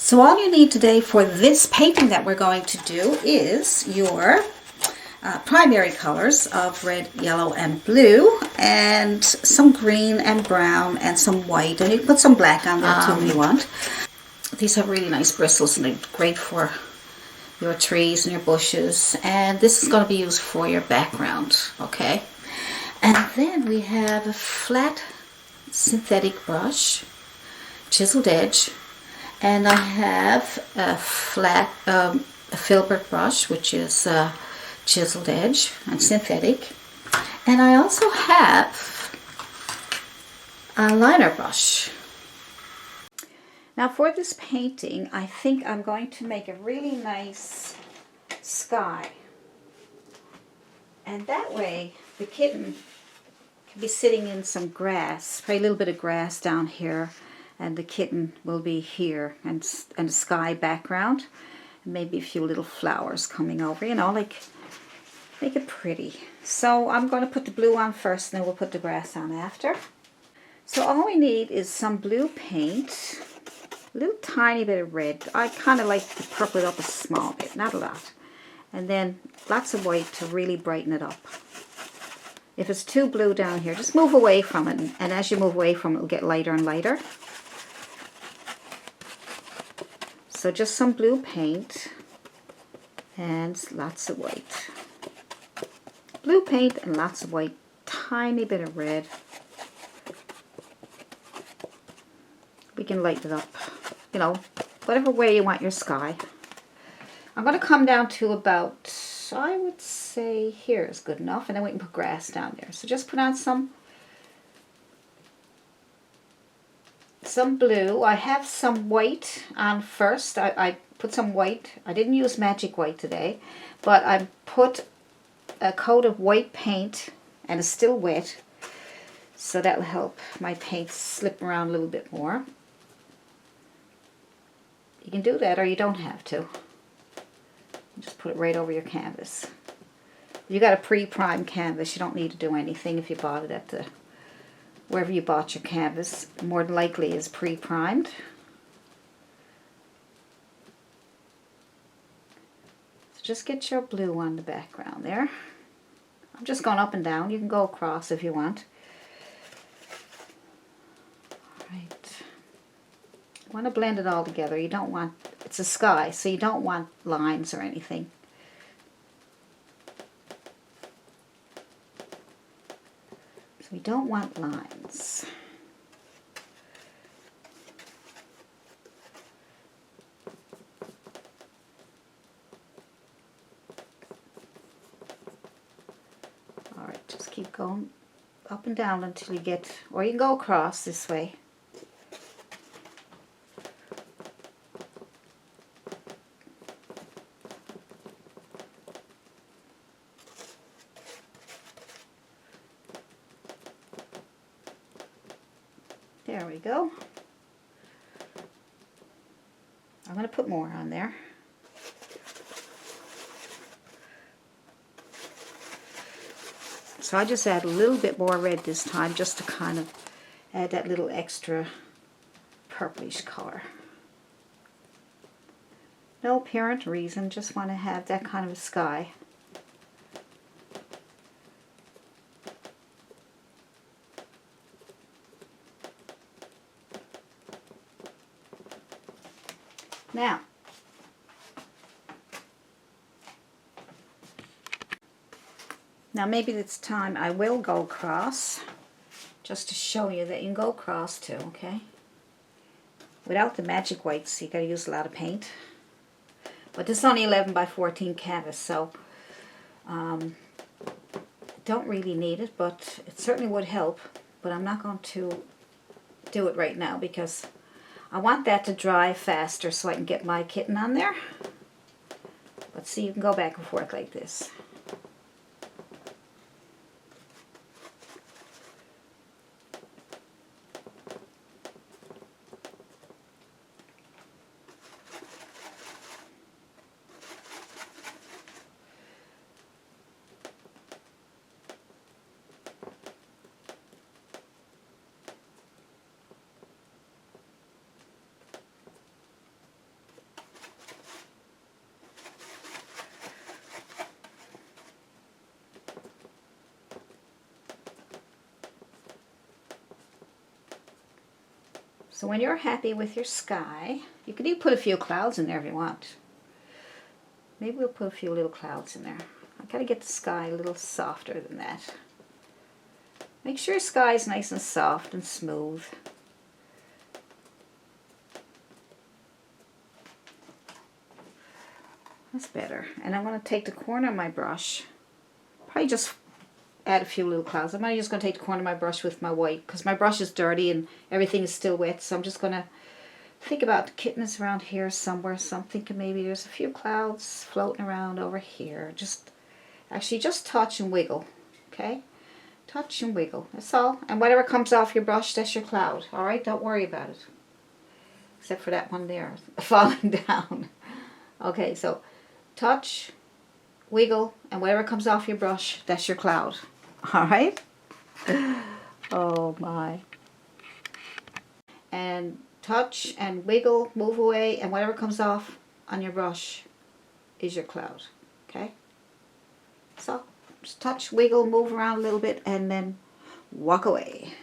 So all you need today for this painting that we're going to do is your primary colors of red, yellow, and blue, and some green and brown and some white, and you can put some black on there too if you want. These have really nice bristles and they're great for your trees and your bushes, and this is going to be used for your background, okay? And then we have a flat synthetic brush, chiseled edge, and I have a flat a Filbert brush, which is chiseled edge and synthetic, and I also have a liner brush. Now for this painting, I think I'm going to make a really nice sky, and that way the kitten can be sitting in some grass, probably a little bit of grass down here, and the kitten will be here, and a sky background, and maybe a few little flowers coming over, you know, like make it pretty. So I'm going to put the blue on first, and then we'll put the grass on after. So all we need is some blue paint, a little tiny bit of red. I kind of like to purple it up a small bit, not a lot. And then lots of white to really brighten it up. If it's too blue down here, just move away from it, and as you move away from it, it'll get lighter and lighter. So just some blue paint and lots of white. Blue paint and lots of white, tiny bit of red. We can lighten it up, you know, whatever way you want your sky. I'm going to come down to about, I would say here is good enough, and then we can put grass down there. So just put on some blue. I have some white on first. I put some white. I didn't use magic white today, but I put a coat of white paint, and it's still wet, so that will help my paint slip around a little bit more. You can do that, or you don't have to. Just put it right over your canvas. You got a pre-primed canvas, you don't need to do anything if you bought it at the wherever you bought your canvas. More than likely is pre-primed. So just get your blue on the background there. I'm just going up and down. You can go across if you want. Alright. You want to blend it all together. You don't want, it's a sky, so you don't want lines or anything. We don't want lines. Alright, just keep going up and down until you get, or you can go across this way. There we go. I'm going to put more on there. So I just add a little bit more red this time, just to kind of add that little extra purplish color. No apparent reason, just want to have that kind of a sky. Now maybe it's time I will go across, just to show you that you can go across too, okay? Without the magic whites, you gotta use a lot of paint. But this is only 11 by 14 canvas, so don't really need it, but it certainly would help. But I'm not going to do it right now because I want that to dry faster so I can get my kitten on there. But see, you can go back and forth like this. So when you're happy with your sky, you can even put a few clouds in there if you want. Maybe we'll put a few little clouds in there. I gotta get the sky a little softer than that. Make sure your sky is nice and soft and smooth. That's better. And I'm going to take the corner of my brush, probably just add a few little clouds. I'm just going to take the corner of my brush with my white because my brush is dirty and everything is still wet. So I'm just going to think about the kitten is around here somewhere. So I'm thinking maybe there's a few clouds floating around over here. Actually just touch and wiggle. Okay? Touch and wiggle. That's all. And whatever comes off your brush, that's your cloud. Alright? Don't worry about it. Except for that one there falling down. Okay, so touch, wiggle, and whatever comes off your brush, that's your cloud. Alright? Oh my. And touch and wiggle, move away, and whatever comes off on your brush is your cloud. Okay? So, just touch, wiggle, move around a little bit, and then walk away.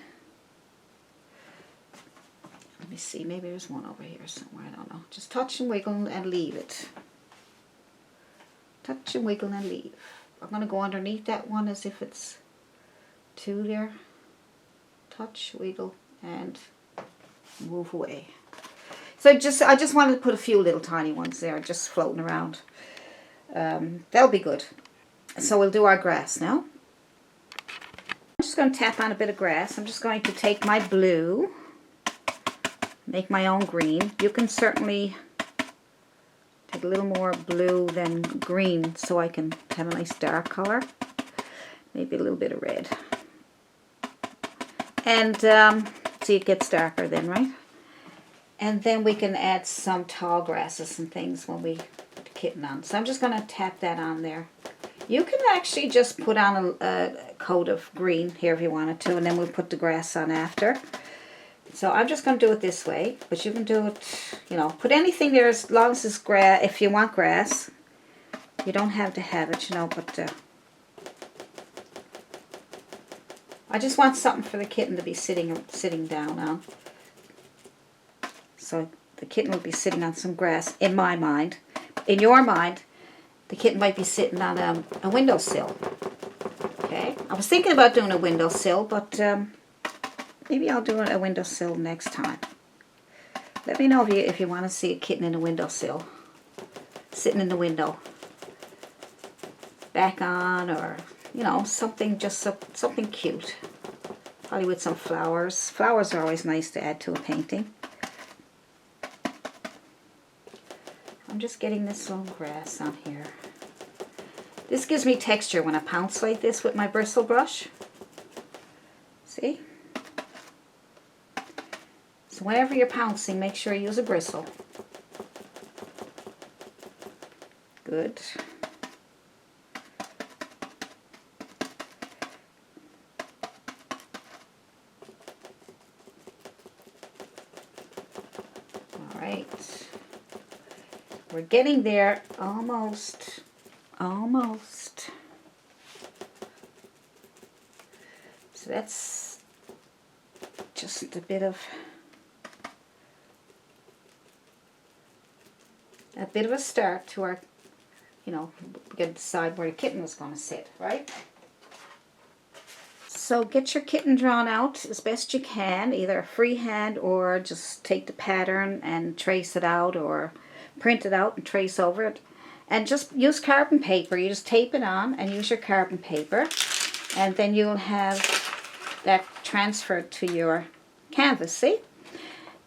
Let me see, maybe there's one over here somewhere, I don't know. Just touch and wiggle and leave it. Touch and wiggle and leave. I'm going to go underneath that one as if it's two there. Touch, wiggle, and move away. So I just wanted to put a few little tiny ones there, just floating around. That'll be good. So we'll do our grass now. I'm just going to tap on a bit of grass. I'm just going to take my blue, make my own green. You can certainly take a little more blue than green so I can have a nice dark color. Maybe a little bit of red. And see, it gets darker then, right? And then we can add some tall grasses and things when we put the kitten on. So I'm just going to tap that on there. You can actually just put on a coat of green here if you wanted to, and then we'll put the grass on after. So I'm just going to do it this way, but you can do it, you know, put anything there as long as it's grass. If you want grass, you don't have to have it, you know, but I just want something for the kitten to be sitting down on. So the kitten will be sitting on some grass, in my mind. In your mind, the kitten might be sitting on a windowsill. Okay, I was thinking about doing a windowsill, but maybe I'll do a windowsill next time. Let me know if you want to see a kitten in a windowsill, sitting in the window, back on, or you know, something something cute. Probably with some flowers. Flowers are always nice to add to a painting. I'm just getting this little grass on here. This gives me texture when I pounce like this with my bristle brush. See? So whenever you're pouncing, make sure you use a bristle. Good. All right. We're getting there, almost. So that's just a bit of a start to our, you know, we got to decide where the kitten was going to sit, right? So get your kitten drawn out as best you can, either freehand or just take the pattern and trace it out, or print it out and trace over it. And just use carbon paper. You just tape it on and use your carbon paper. And then you'll have that transferred to your canvas, see?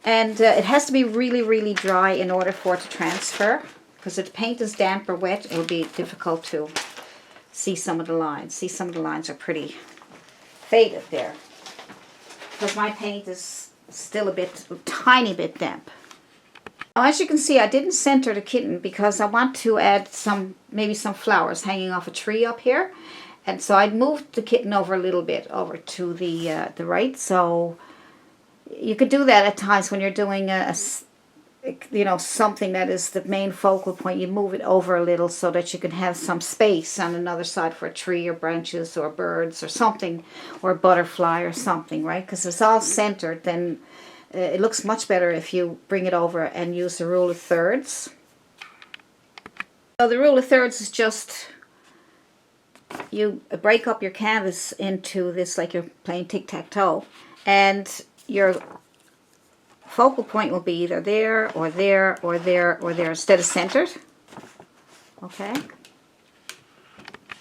And it has to be really, really dry in order for it to transfer. Because if the paint is damp or wet, it will be difficult to see some of the lines. See, some of the lines are pretty faded there. Because my paint is still a tiny bit damp. Now, as you can see, I didn't center the kitten because I want to add maybe some flowers hanging off a tree up here. And so I moved the kitten over a little bit over to the right. So you could do that at times when you're doing you know, something that is the main focal point. You move it over a little so that you can have some space on another side for a tree or branches or birds or something, or a butterfly or something, right? Because it's all centered, then it looks much better if you bring it over and use the rule of thirds. So the rule of thirds is just, you break up your canvas into this like you're playing tic-tac-toe, and your focal point will be either there or there or there or there instead of centered. Okay.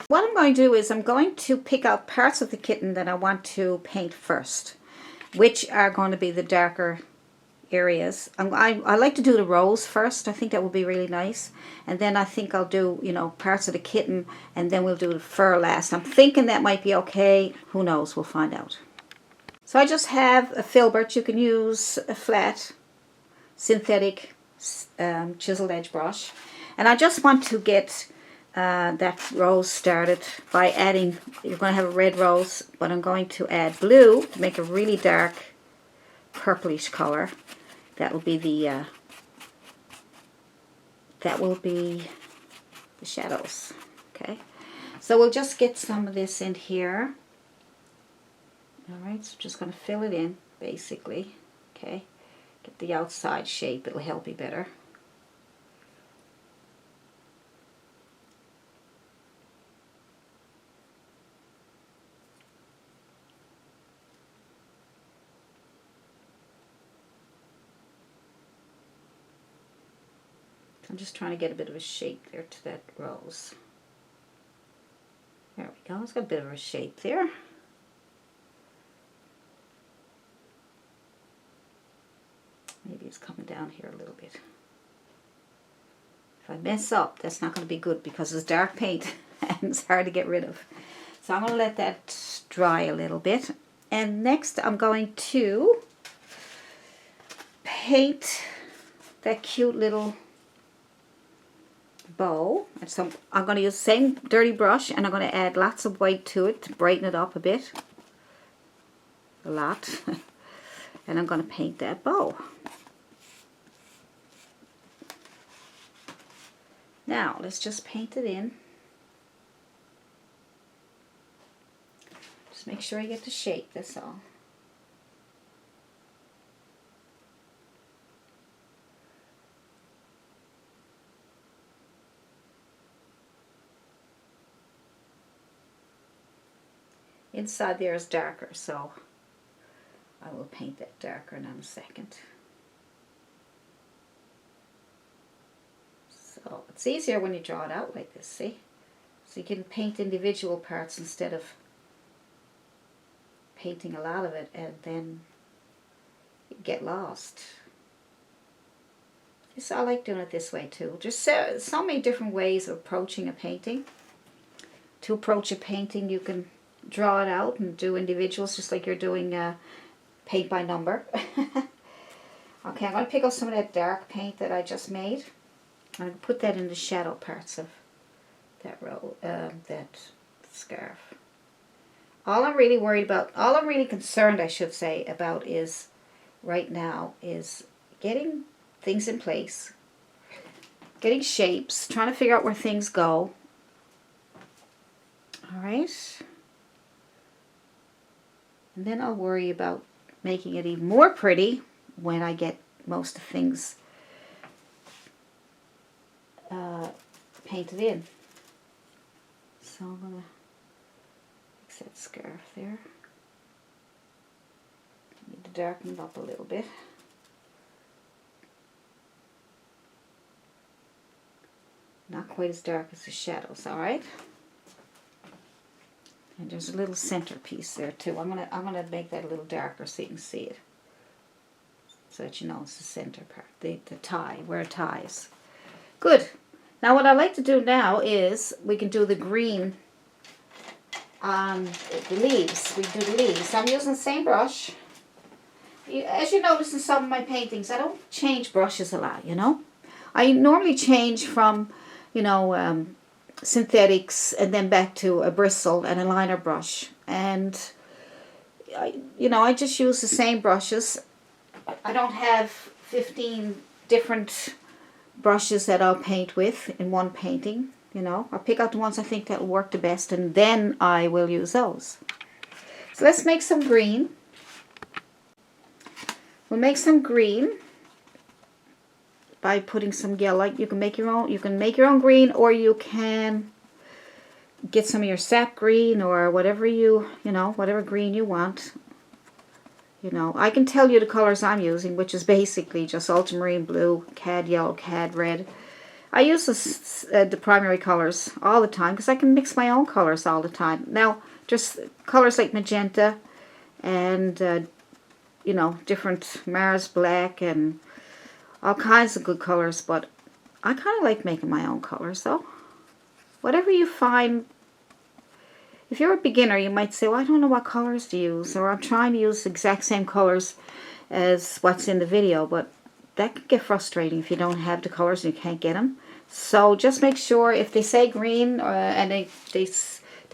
What I'm going to do is I'm going to pick out parts of the kitten that I want to paint first, which are going to be the darker areas. I like to do the rose first. I think that would be really nice. And then I think I'll do, you know, parts of the kitten, and then we'll do the fur last. I'm thinking that might be okay. Who knows? We'll find out. So I just have a filbert. You can use a flat, synthetic, chiseled edge brush. And I just want to get that rose started by adding, you're going to have a red rose, but I'm going to add blue to make a really dark purplish color. That will be the shadows. Okay, so we'll just get some of this in here. Alright, so just going to fill it in basically. Okay, get the outside shape, it'll help you better. I'm just trying to get a bit of a shape there to that rose. There we go, it's got a bit of a shape there. Maybe it's coming down here a little bit. If I mess up, that's not going to be good because it's dark paint and it's hard to get rid of. So I'm going to let that dry a little bit. And next I'm going to paint that cute little bow. And so I'm going to use the same dirty brush, and I'm going to add lots of white to it to brighten it up a bit. A lot. And I'm going to paint that bow. Now let's just paint it in. Just make sure you get the shape, that's all. Inside there is darker, so I will paint that darker in a second. So it's easier when you draw it out like this, see? So you can paint individual parts instead of painting a lot of it and then you get lost. So I like doing it this way too. Just so many different ways of approaching a painting. To approach a painting, you can draw it out and do individuals just like you're doing paint by number. Okay, I'm going to pick up some of that dark paint that I just made. I'm going to put that in the shadow parts of that row, that scarf. All I'm really worried about, all I'm really concerned, I should say, about is right now is getting things in place, getting shapes, trying to figure out where things go. All right. And then I'll worry about making it even more pretty when I get most of the things painted in. So I'm going to fix that scarf there. Need to darken it up a little bit. Not quite as dark as the shadows, alright? And there's a little centerpiece there too. I'm gonna make that a little darker so you can see it. So that you know it's the center part, the tie, where it ties. Good. Now what I like to do now is we can do the green on the leaves. We can do the leaves. I'm using the same brush. As you notice in some of my paintings, I don't change brushes a lot, you know. I normally change from, you know, synthetics and then back to a bristle and a liner brush. And, I just use the same brushes. I don't have 15 different brushes that I'll paint with in one painting, you know. I'll pick out the ones I think that will work the best and then I will use those. So let's make some green. We'll make some green by putting some yellow. You can make your own. You can make your own green, or you can get some of your sap green or whatever whatever green you want. I can tell you the colors I'm using, which is basically just ultramarine blue, cad yellow, cad red. I use the primary colors all the time because I can mix my own colors all the time. Now, just colors like magenta and, different Mars black and all kinds of good colors, but I kind of like making my own colors, though. Whatever you find. If you're a beginner, you might say, well, I don't know what colors to use, or I'm trying to use the exact same colors as what's in the video, but that can get frustrating if you don't have the colors and you can't get them. So just make sure if they say green and they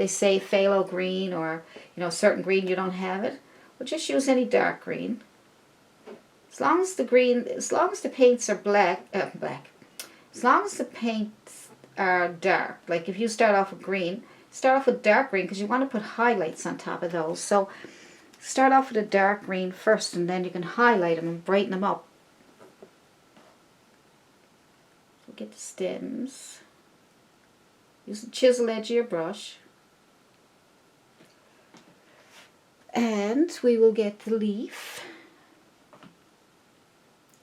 say phthalo green or certain green, you don't have it, well, just use any dark green. As long as the paints are black, as long as the paints are dark, like if you start off with green, start off with dark green because you want to put highlights on top of those. So start off with a dark green first, and then you can highlight them and brighten them up. We'll get the stems. Use the chisel edge of your brush. And we will get the leaf.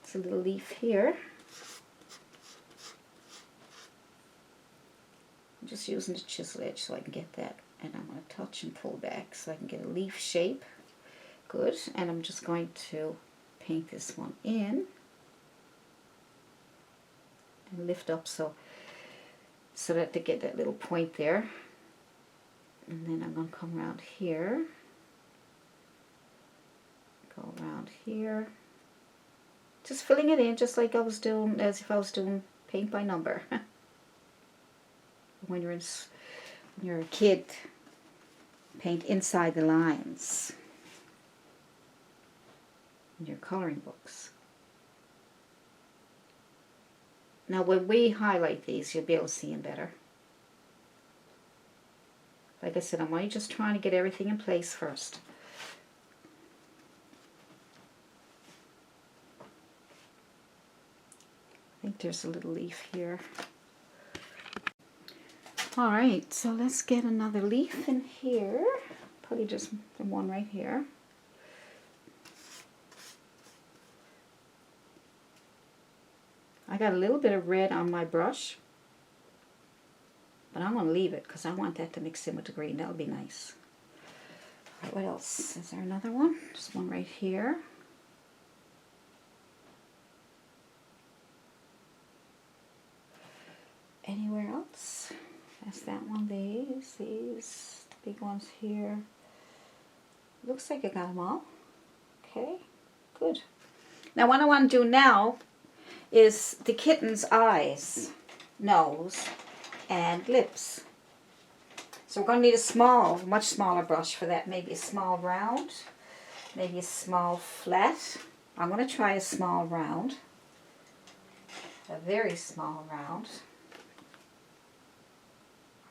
It's a little leaf here. I'm just using the chisel edge so I can get that. And I'm going to touch and pull back so I can get a leaf shape. Good. And I'm just going to paint this one in. And lift up so that they get that little point there. And then I'm going to come around here. Go around here. Just filling it in just like I was doing, as if I was doing paint by number. When you're a kid, paint inside the lines in your coloring books. Now when we highlight these, you'll be able to see them better. Like I said, I'm only just trying to get everything in place first. I think there's a little leaf here. Alright, so let's get another leaf in here. Probably just the one right here. I got a little bit of red on my brush, but I'm going to leave it because I want that to mix in with the green. That'll be nice. Alright, what else? Is there another one? Just one right here. Anywhere else? That's that one. These, the big ones here. Looks like I got them all. Okay, good. Now what I want to do now is the kitten's eyes, nose, and lips. So we're going to need a much smaller brush for that. Maybe a small round, maybe a small flat. I'm going to try a small round, a very small round.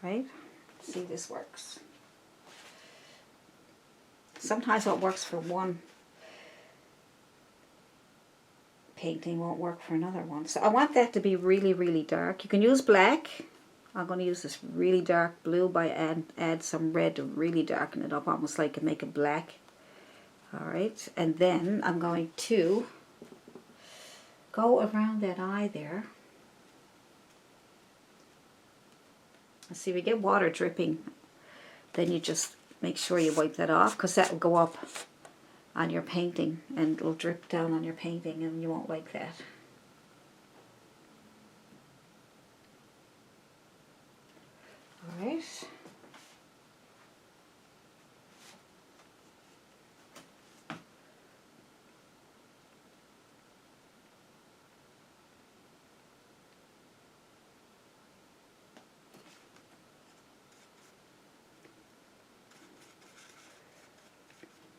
Right? See if this works. Sometimes what works for one painting won't work for another one. So I want that to be really, really dark. You can use black. I'm going to use this really dark blue by add some red to really darken it up, almost like to make it black. Alright, and then I'm going to go around that eye there. See, if you get water dripping, then you just make sure you wipe that off, because that will go up on your painting and it'll drip down on your painting and you won't like that. Alright.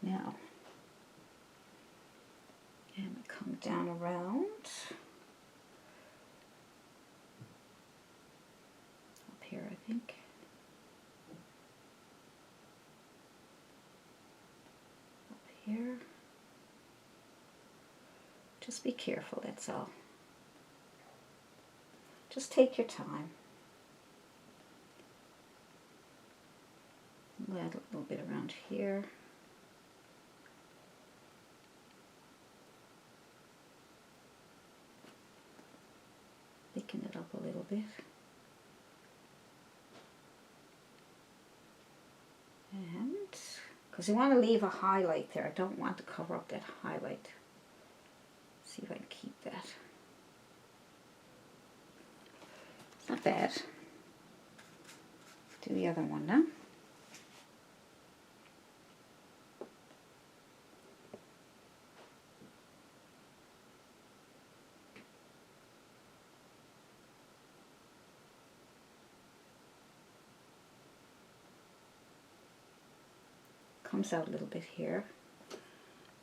Now, and come down around up here, I think. Up here. Just be careful, that's all. Just take your time. Add a little bit around here. Thicken it up a little bit. And, because you want to leave a highlight there. I don't want to cover up that highlight. See if I can keep that. It's not bad. Do the other one now. Comes out a little bit here.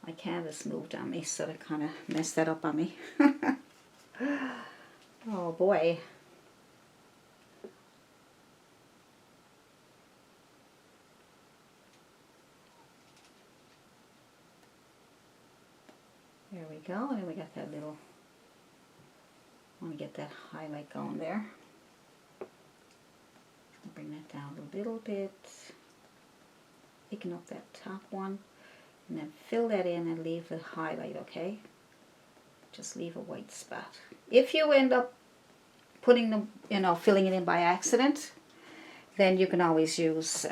My canvas moved on me, so that kind of messed that up on me. Oh boy. There we go, and then we got that little, I want to get that highlight going there. I'll bring that down a little bit. Picking up that top one, and then fill that in and leave the highlight, okay? Just leave a white spot. If you end up putting them, you know, filling it in by accident, then you can always use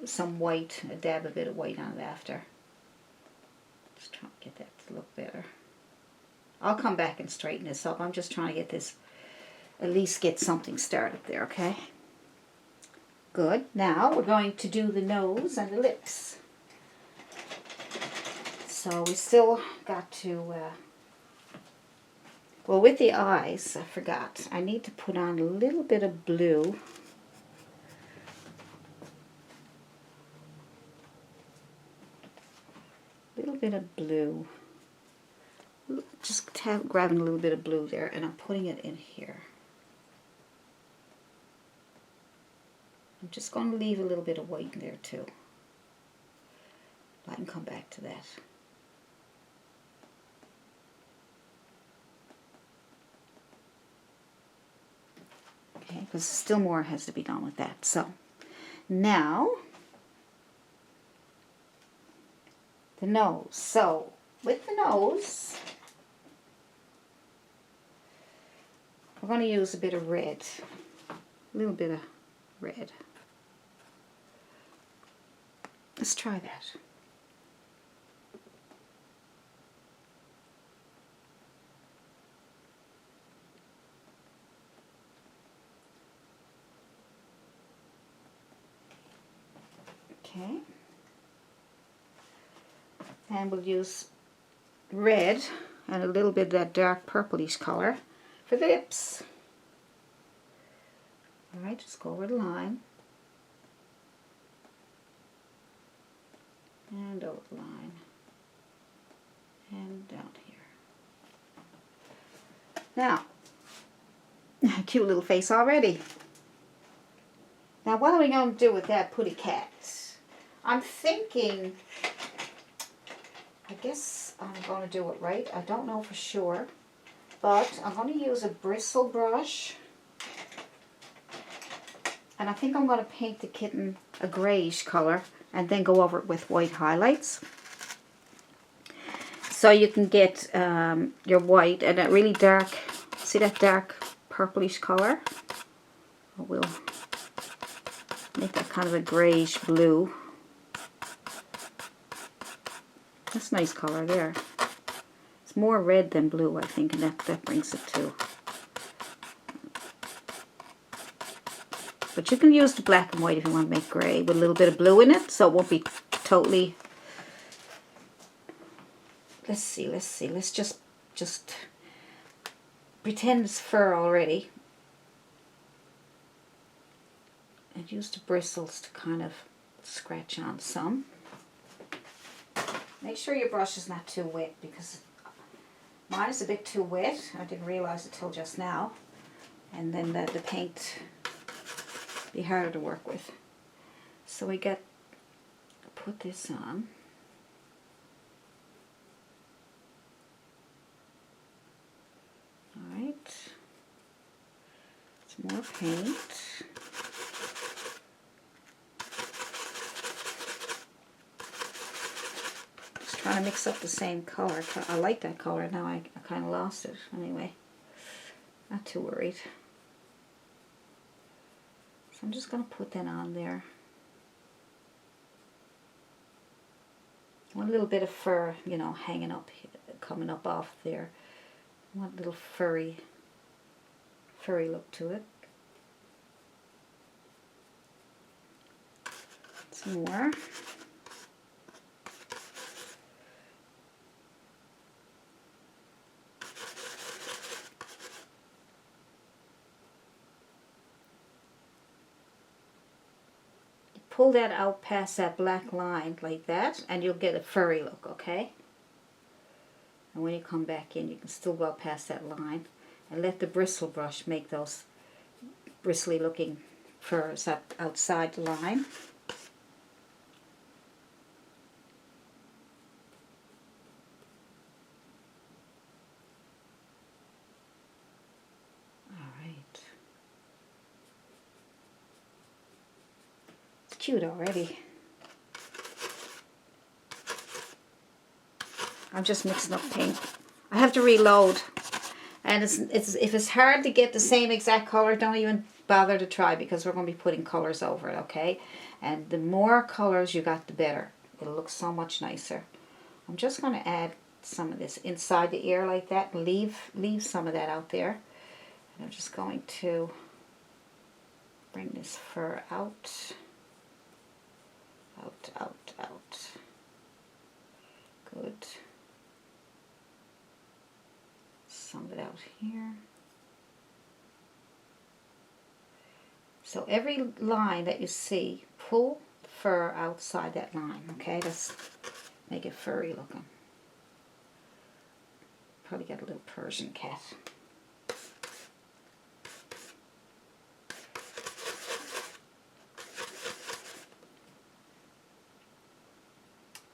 some white, dab a bit of white on it after. Just trying to get that to look better. I'll come back and straighten this up. I'm just trying to get this, at least get something started there, okay? Good. Now we're going to do the nose and the lips. So we still got to, well, with the eyes, I forgot. I need to put on a little bit of blue. A little bit of blue. Just grabbing a little bit of blue there, and I'm putting it in here. I'm just going to leave a little bit of white in there too. I can come back to that. Okay, because still more has to be done with that. So, now, the nose. So, with the nose, we're going to use a bit of red. A little bit of red. Let's try that. Okay. And we'll use red and a little bit of that dark purplish color for the lips. Alright, just go over the line. And over the line. And down here. Now, cute little face already. Now what are we going to do with that putty cat? I'm thinking, I guess I'm going to do it right. I don't know for sure. But I'm going to use a bristle brush. And I think I'm going to paint the kitten a grayish color and then go over it with white highlights. So you can get your white and that really dark, see that dark purplish color? We'll make that kind of a grayish blue. That's a nice color there. It's more red than blue, I think, and that brings it to. But you can use the black and white if you want to make gray with a little bit of blue in it, so it won't be totally. Let's see. Let's just pretend it's fur already. And use the bristles to kind of scratch on some. Make sure your brush is not too wet because mine is a bit too wet. I didn't realize it till just now. And then the paint be harder to work with. So we got put this on. Some more paint. Just trying to mix up the same color. I like that color. Now I kind of lost it. Anyway, not too worried. So I'm just going to put that on there. I want a little bit of fur, you know, hanging up, coming up off there. I want a little furry look to it. Some more. Pull that out past that black line like that, and you'll get a furry look, okay? And when you come back in, you can still go past that line and let the bristle brush make those bristly looking furs up outside the line. Alright. It's cute already. I'm just mixing up paint. I have to reload. And if it's hard to get the same exact color, don't even bother to try, because we're going to be putting colors over it, okay? And the more colors you got, the better. It'll look so much nicer. I'm just going to add some of this inside the ear like that, and leave some of that out there. And I'm just going to bring this fur out. Out. Good. Some of it out here. So every line that you see, pull the fur outside that line, okay? Let's make it furry looking. Probably got a little Persian cat.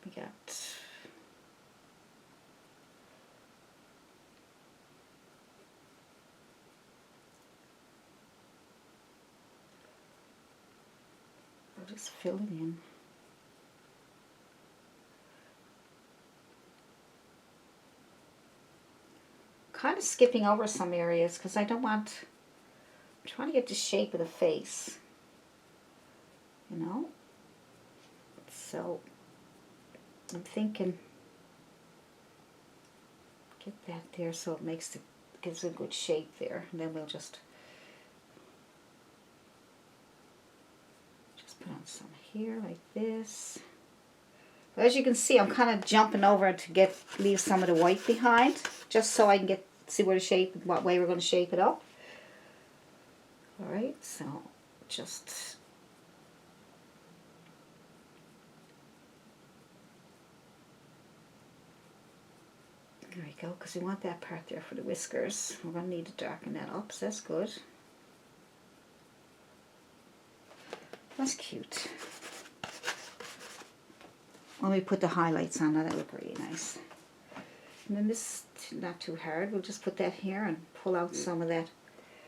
We got just fill it in. Kind of skipping over some areas because I don't want, I'm trying to get the shape of the face, you know. So I'm thinking, get that there so it makes the, gives a good shape there, and then we'll just put on some here like this. But as you can see, I'm kind of jumping over to leave some of the white behind, just so I can see where the shape, what way we're going to shape it up. All right, so just there we go, because we want that part there for the whiskers. We're going to need to darken that up, so that's good. That's cute. When we put the highlights on, that look really nice. And then this, not too hard, we'll just put that here and pull out some of that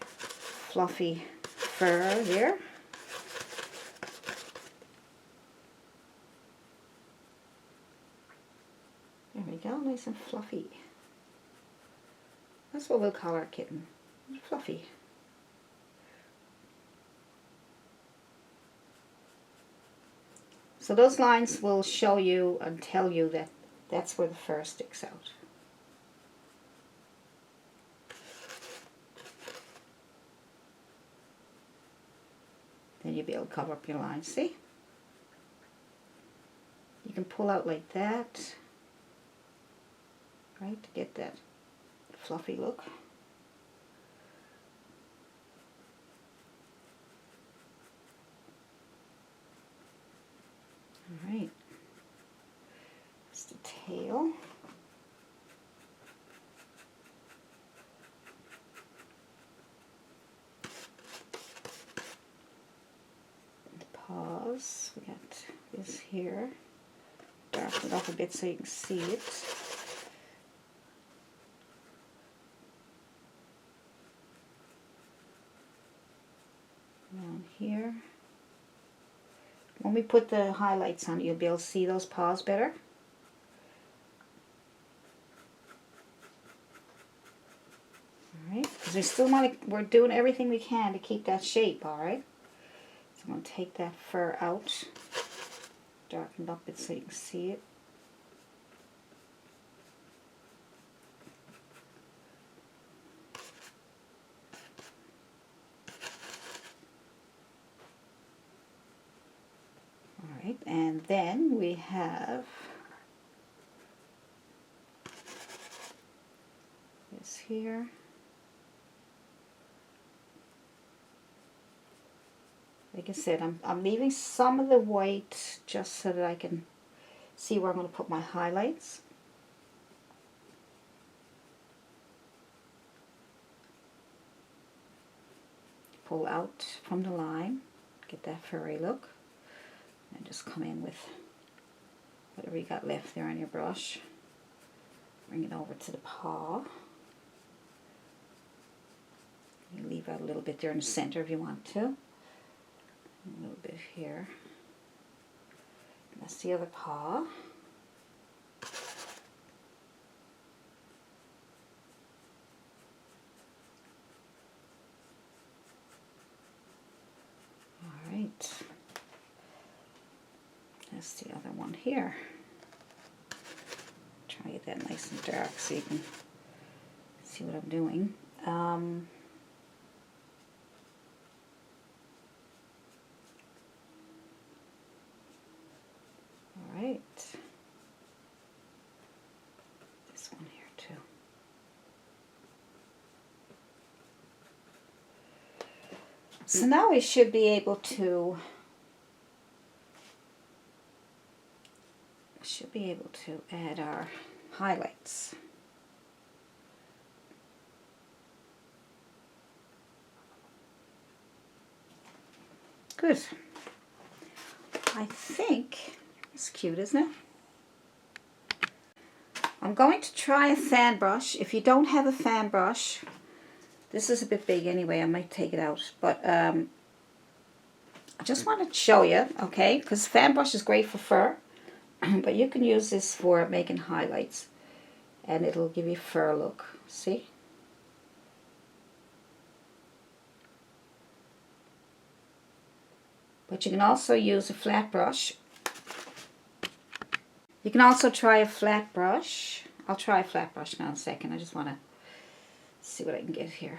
fluffy fur there. There we go, nice and fluffy. That's what we'll call our kitten, fluffy. So those lines will show you and tell you that that's where the fur sticks out. Then you'll be able to cover up your lines, see? You can pull out like that, right, to get that fluffy look. Alright, that's the tail. The paws, we got this here. Darken it up a bit so you can see it. here. When we put the highlights on, you'll be able to see those paws better. Alright, because we still want to, we're doing everything we can to keep that shape, alright? So I'm going to take that fur out, darken up it so you can see it. Alright, and then we have this here. Like I said, I'm leaving some of the white just so that I can see where I'm going to put my highlights. Pull out from the line, get that furry look, and just come in with whatever you got left there on your brush. Bring it over to the paw. You leave out a little bit there in the center if you want to. A little bit here. That's the other paw. Alright. That's the other one here. Try to get that nice and dark so you can see what I'm doing. Alright. This one here too. So now we should be able to add our highlights. Good. I think it's cute, isn't it? I'm going to try a fan brush. If you don't have a fan brush, this is a bit big anyway, I might take it out. But I just want to show you, okay, because fan brush is great for fur, but you can use this for making highlights and it'll give you fur look. See? But you can also use a flat brush. You can also try a flat brush. I'll try a flat brush now in a second. I just want to see what I can get here.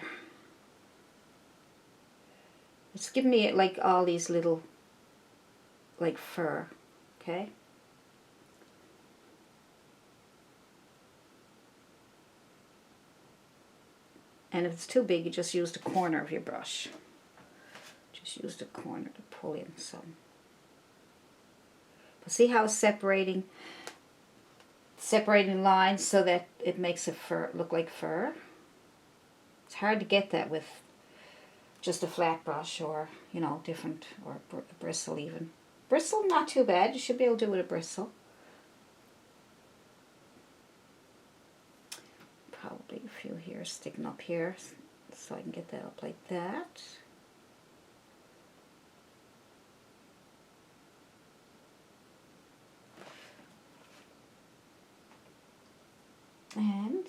It's giving me like all these little like fur, okay? And if it's too big, you just use the corner of your brush. Just use the corner to pull in some. But see how it's separating lines so that it makes a fur look like fur? It's hard to get that with just a flat brush or, you know, different, or a bristle even. Bristle, not too bad. You should be able to do it with a bristle. Probably a few here sticking up here so I can get that up like that. And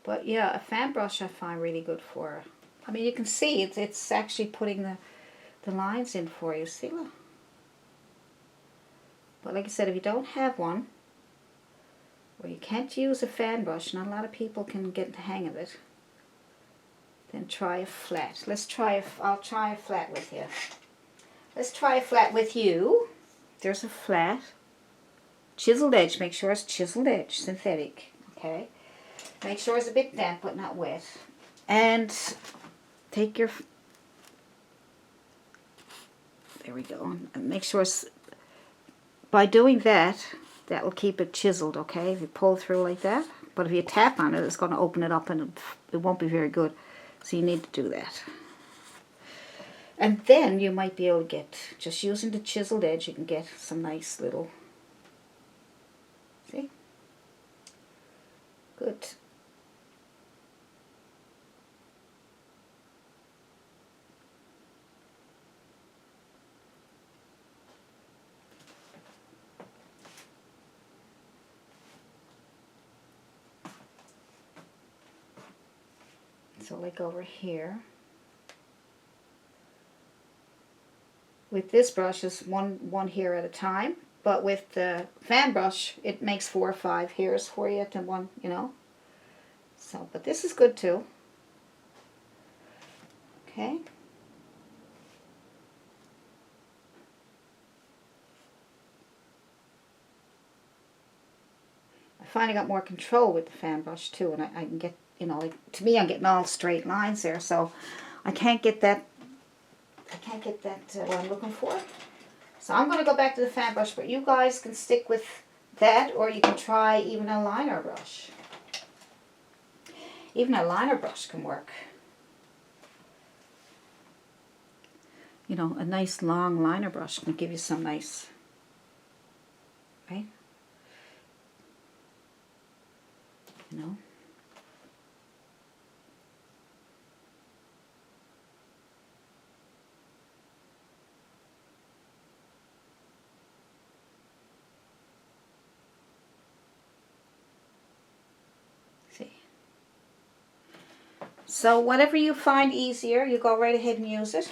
but yeah, a fan brush I find really good for. I mean, you can see it's actually putting the lines in for you. See, look. But like I said, if you don't have one, or you can't use a fan brush, not a lot of people can get the hang of it, then try a flat. I'll try a flat with you. Let's try a flat with you. There's a flat. Chiseled edge, make sure it's chiseled edge, synthetic, okay? Make sure it's a bit damp but not wet. And take your, there we go, and make sure it's, by doing that, that will keep it chiseled, okay? If you pull through like that. But if you tap on it, it's going to open it up and it won't be very good. So you need to do that. And then you might be able to get, just using the chiseled edge, you can get some nice little, see? Good. So like over here. With this brush is one hair at a time, but with the fan brush it makes 4 or 5 hairs for you to one, you know. So, but this is good too. Okay. I find I got more control with the fan brush too, and I can get, you know, like to me I'm getting all straight lines there, so I can't get that what I'm looking for. So I'm going to go back to the fan brush, but you guys can stick with that, or you can try even a liner brush. Even a liner brush can work. You know, a nice long liner brush can give you some nice, right? You know. See. So whatever you find easier, you go right ahead and use it.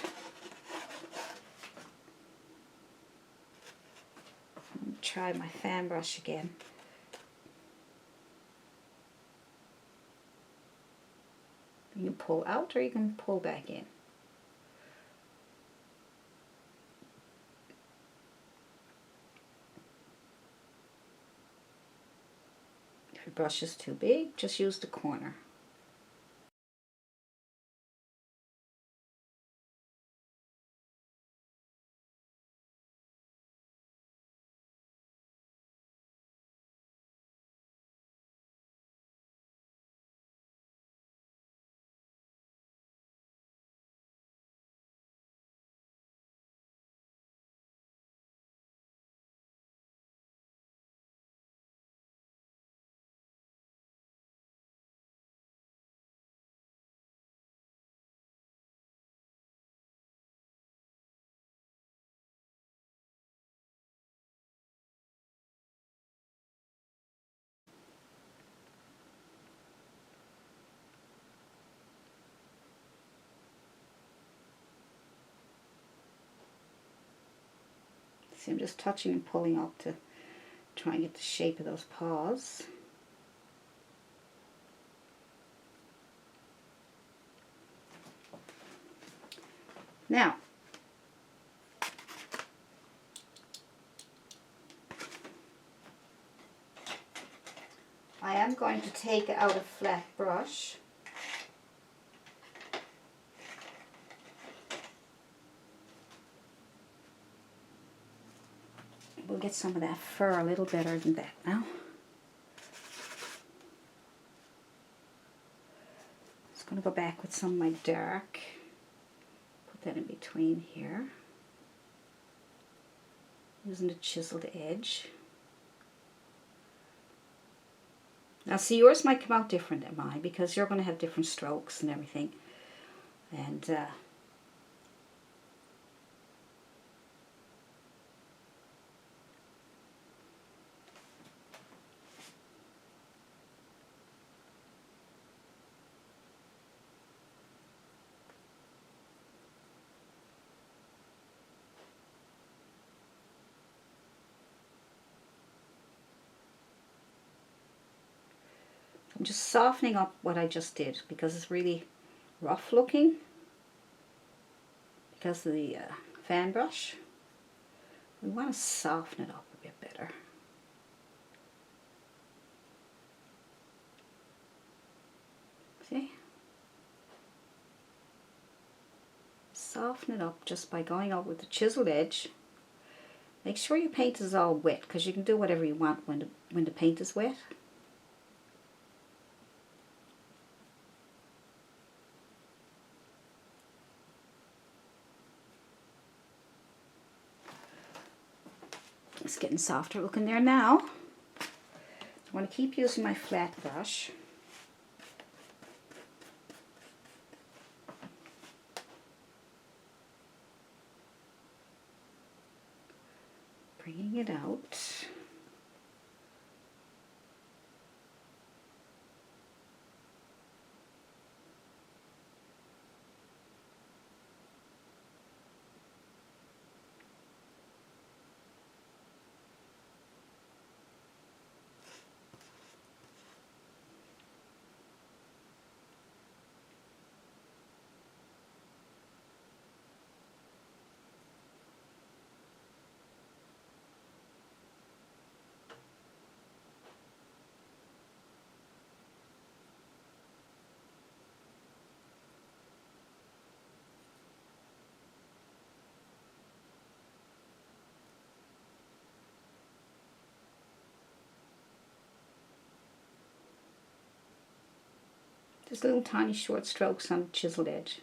Try my fan brush again. You can pull out or you can pull back in. If your brush is too big, just use the corner. See, I'm just touching and pulling up to try and get the shape of those paws. Now, I am going to take out a flat brush. We'll get some of that fur a little better than that now. Just going to go back with some of my dark. Put that in between here. Using the chiseled edge. Now see, yours might come out different than mine because you're going to have different strokes and everything. And I'm just softening up what I just did because it's really rough looking because of the fan brush. We want to soften it up a bit better. See? Soften it up just by going out with the chiseled edge. Make sure your paint is all wet because you can do whatever you want when the paint is wet. It's getting softer looking there now. I want to keep using my flat brush. Bringing it out. Just little tiny short strokes on the chiseled edge.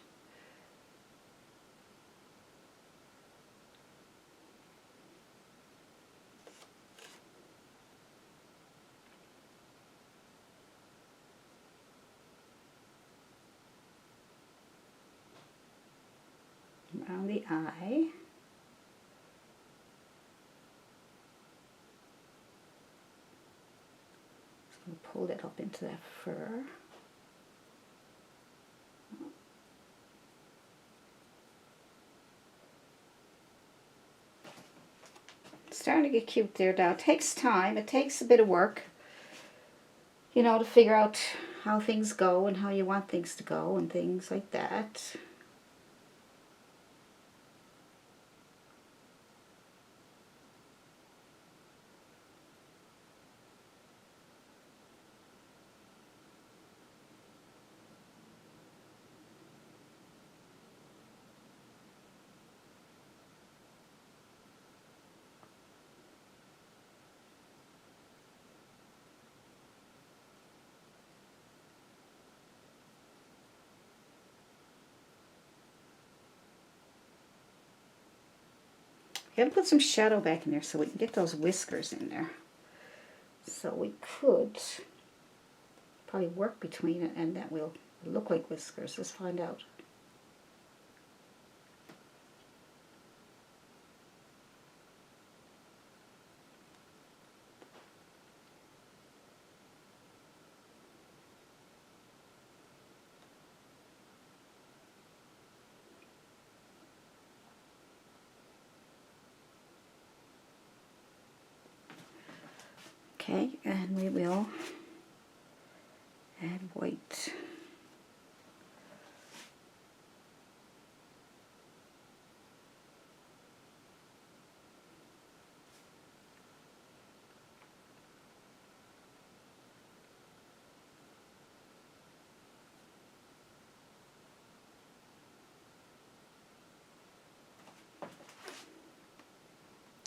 Around the eye. Just going to pull that up into that fur. It's starting to get cute there now. It takes time. It takes a bit of work, you know, to figure out how things go and how you want things to go and things like that. Gotta put some shadow back in there so we can get those whiskers in there. So we could probably work between it and that will look like whiskers. Let's find out. Okay, and we will add white.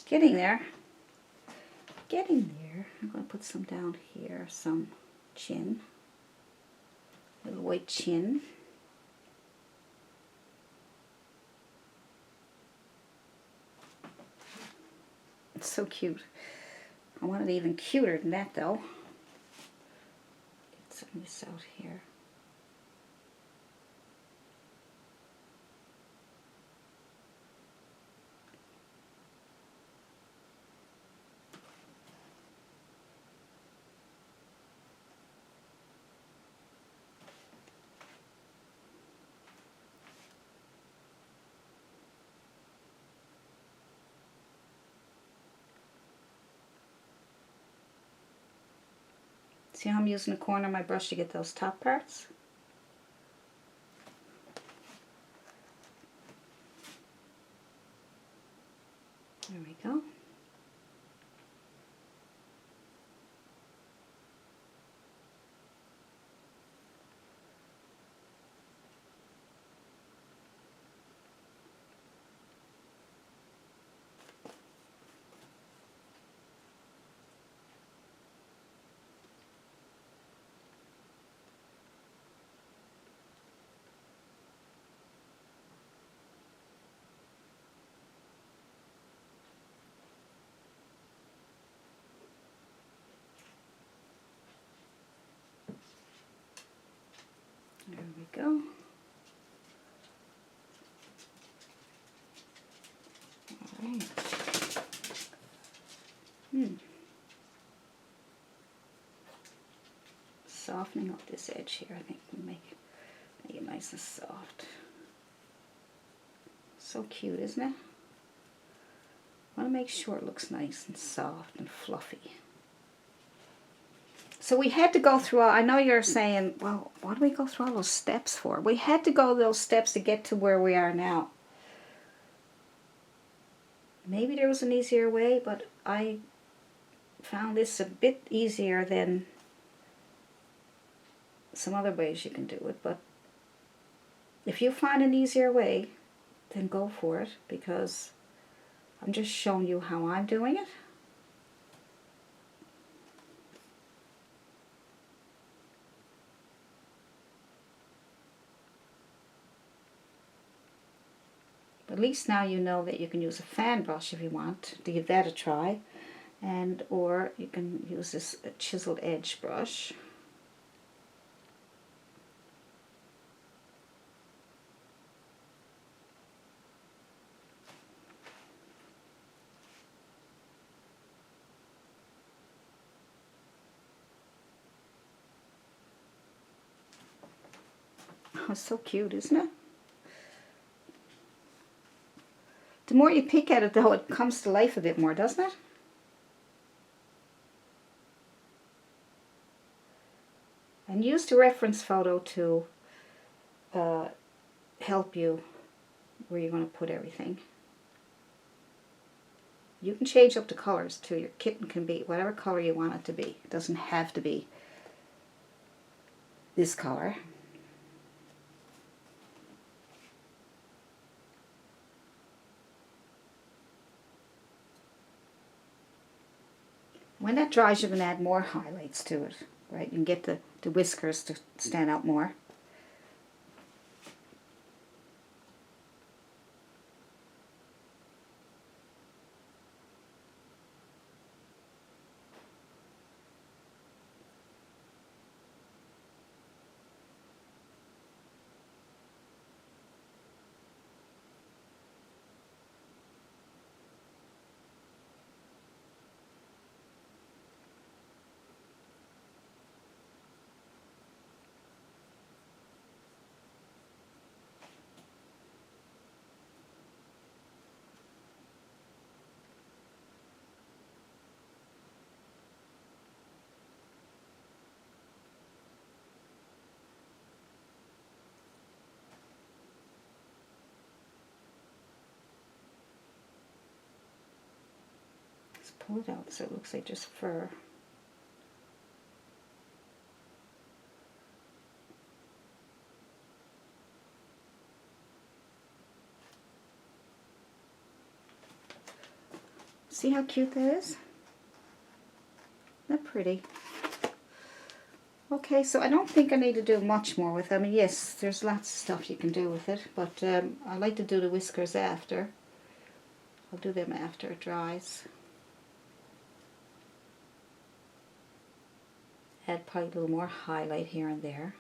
Getting there. Getting there. I'm going to put some down here, some chin. Little white chin. It's so cute. I want it even cuter than that though. Get some of this out here. See how I'm using the corner of my brush to get those top parts? There we go. There we go. All right. Softening up this edge here, I think will make it nice and soft. So cute, isn't it? I want to make sure it looks nice and soft and fluffy. So we had to go through all, I know you're saying, well, why do we go through all those steps for? We had to go those steps to get to where we are now. Maybe there was an easier way, but I found this a bit easier than some other ways you can do it. But if you find an easier way, then go for it, because I'm just showing you how I'm doing it. At least now you know that you can use a fan brush if you want to give that a try, and or you can use this chiseled edge brush. Oh, it's so cute, isn't it? The more you pick at it, though, it comes to life a bit more, doesn't it? And use the reference photo to help you where you're going to put everything. You can change up the colors too. Your kitten can be whatever color you want it to be. It doesn't have to be this color. When that dries, you can add more highlights to it, right? You can get the whiskers to stand out more. Pull it out so it looks like just fur. See how cute that is? Isn't that pretty? Okay, so I don't think I need to do much more with it. I mean, yes, there's lots of stuff you can do with it, but I like to do the whiskers after. I'll do them after it dries. Add probably a little more highlight here and there.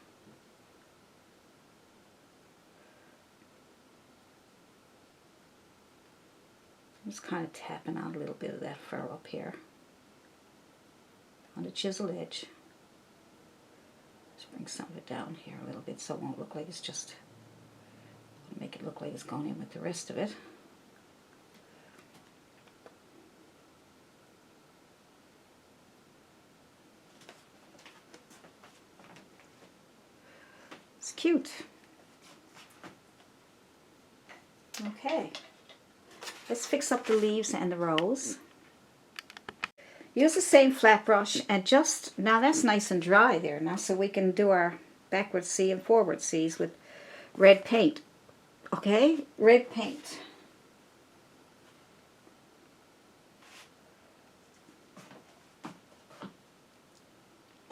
I'm just kind of tapping out a little bit of that fur up here on the chiseled edge. Just bring some of it down here a little bit so it won't look like it's just, make it look like it's going in with the rest of it. It's cute. Okay, let's fix up the leaves and the rose. Use the same flat brush and just, now that's nice and dry there now, so we can do our backward C and forward C's with red paint. Okay, red paint.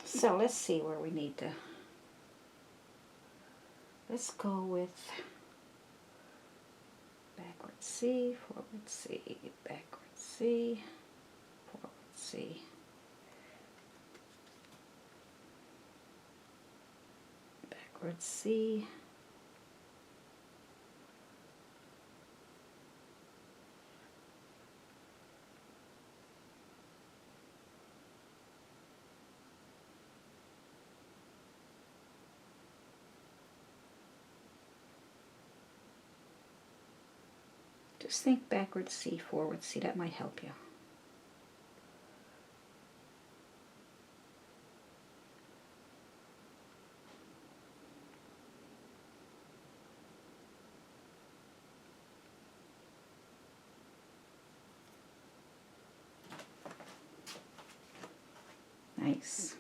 So let's see where we need to, let's go with backward C, forward C, backward C, forward C. Backward C. Just think backward C, forward C, that might help you. Nice.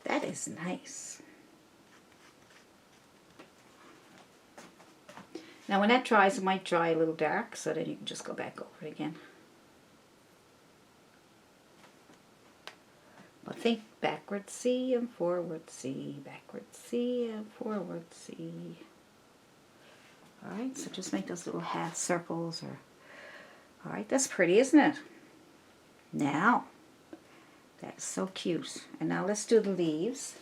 That is nice. Now when that dries, it might dry a little dark, so then you can just go back over it again. But think backward C and forward C, backward C and forward C. Alright, so just make those little half circles. Alright, that's pretty, isn't it? Now, that's so cute. And now let's do the leaves.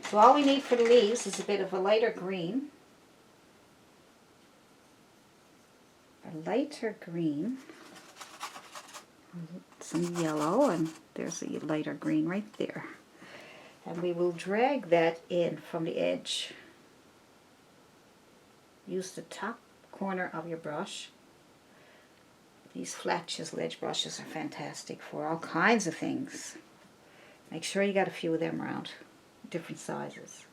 So all we need for the leaves is a bit of a lighter green. A lighter green. Some yellow, and there's a lighter green right there. And we will drag that in from the edge. Use the top corner of your brush. These flat chisel edge brushes are fantastic for all kinds of things. Make sure you got a few of them around, different sizes.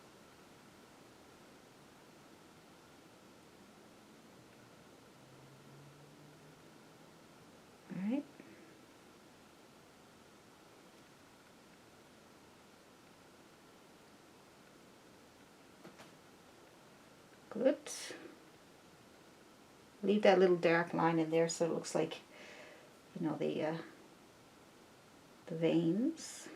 All right. Good. Leave that little dark line in there so it looks like, you know, the veins.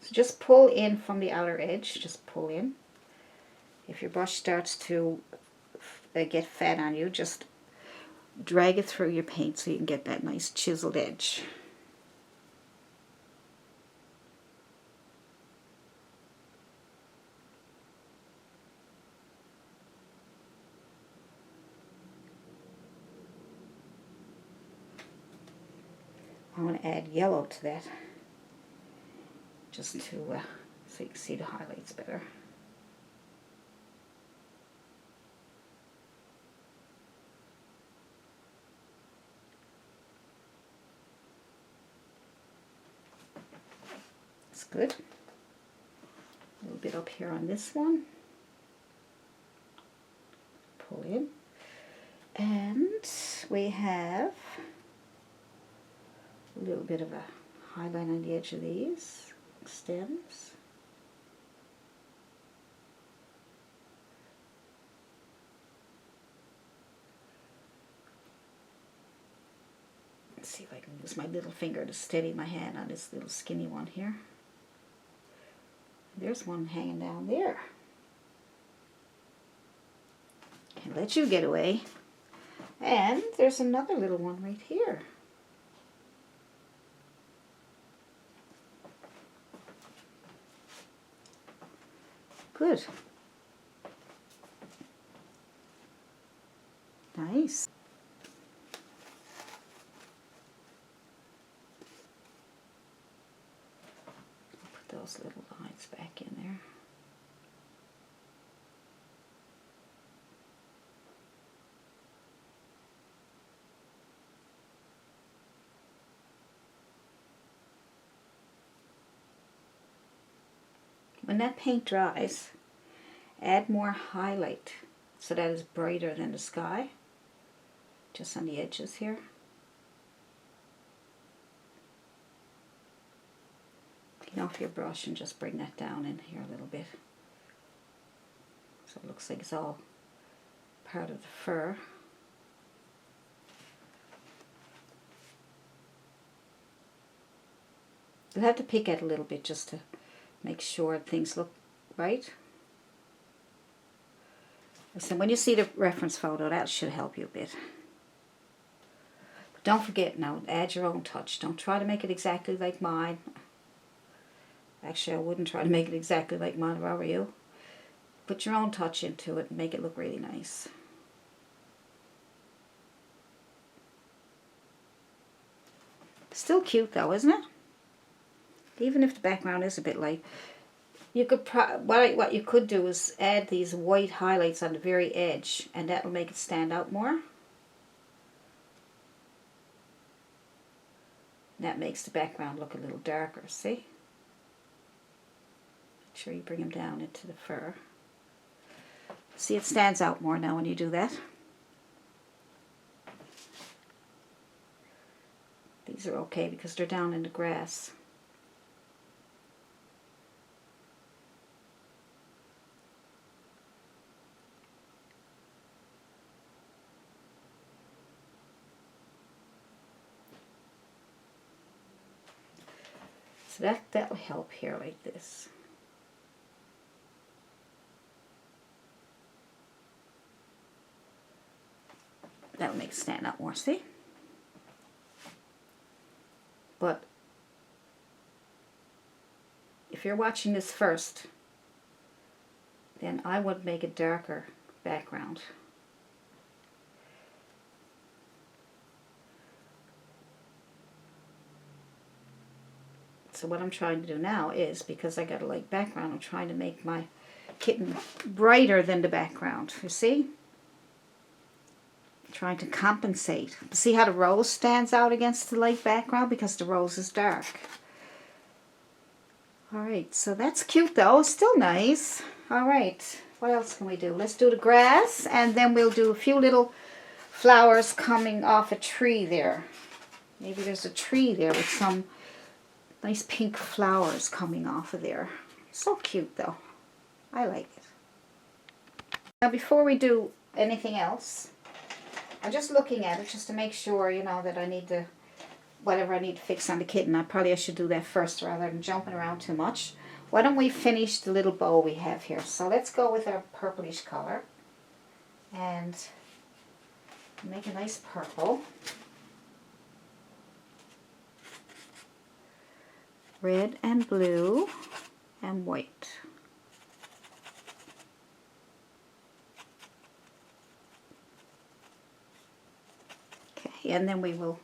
So just pull in from the outer edge, just pull in. If your brush starts to get fat on you, just drag it through your paint so you can get that nice chiseled edge. I want to add yellow to that, just to so you can see the highlights better. That's good. A little bit up here on this one. Pull in. And we have a little bit of a highlight on the edge of these stems. Let's see if I can use my little finger to steady my hand on this little skinny one here. There's one hanging down there. Can't let you get away. And there's another little one right here. Good. Nice. I'll put those little lines back in there. When that paint dries, add more highlight so that it's brighter than the sky, just on the edges here. Clean off your brush and just bring that down in here a little bit, so it looks like it's all part of the fur. You'll have to pick at a little bit just to make sure things look right. So when you see the reference photo, that should help you a bit. But don't forget now, add your own touch. Don't try to make it exactly like mine. Actually, I wouldn't try to make it exactly like mine if I were you. Put your own touch into it and make it look really nice. Still cute though, isn't it? Even if the background is a bit light. You could what you could do is add these white highlights on the very edge, and that will make it stand out more. That makes the background look a little darker, see? Make sure you bring them down into the fur. See, it stands out more now when you do that. These are okay because they're down in the grass. So that'll help here like this. That'll make it stand out more, see? But if you're watching this first, then I would make a darker background. So what I'm trying to do now is, because I got a light background, I'm trying to make my kitten brighter than the background. You see? Trying to compensate. See how the rose stands out against the light background? Because the rose is dark. Alright, so that's cute though. It's still nice. Alright, what else can we do? Let's do the grass, and then we'll do a few little flowers coming off a tree there. Maybe there's a tree there with some nice pink flowers coming off of there. So cute though. I like it. Now before we do anything else, I'm just looking at it just to make sure, you know, that I need to, whatever I need to fix on the kitten, I should do that first rather than jumping around too much. Why don't we finish the little bow we have here? So let's go with our purplish color and make a nice purple. Red and blue and white. Okay, and then we will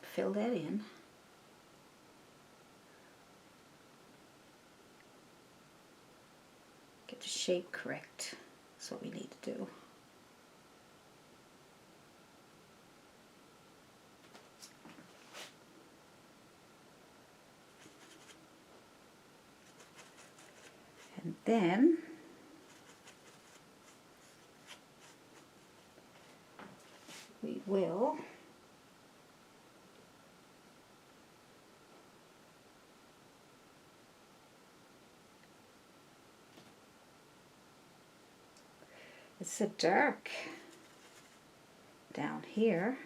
fill that in. Get the shape correct. That's what we need to do. And then we will it's a dark down here.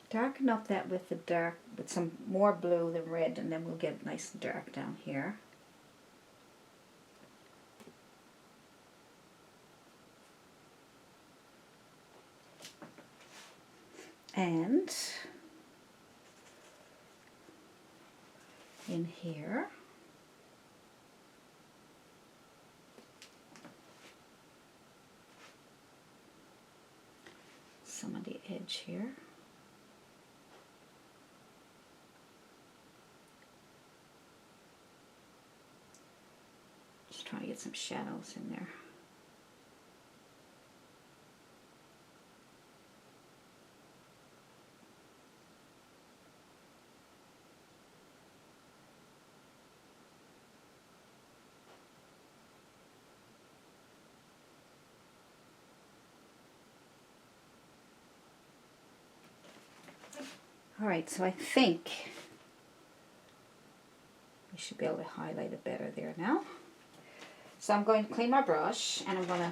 Darken up that with the dark, with some more blue than red, and then we'll get nice and dark down here. And in here, some of the edge here. Just trying to get some shadows in there. Alright, so I think we should be able to highlight it better there now. So I'm going to clean my brush, and I'm going to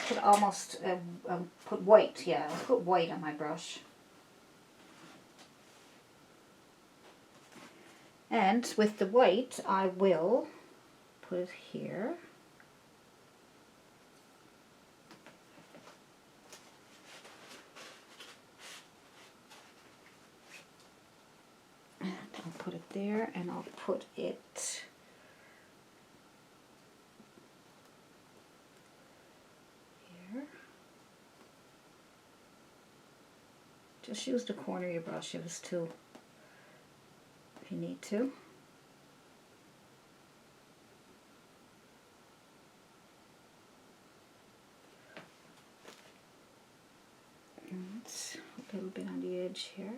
put almost, put white, yeah, I'll put white on my brush. And with the white, I will put it here. I'll put it there, and I'll put it here. Just use the corner of your brush if it's too, if you need to. And a little bit on the edge here.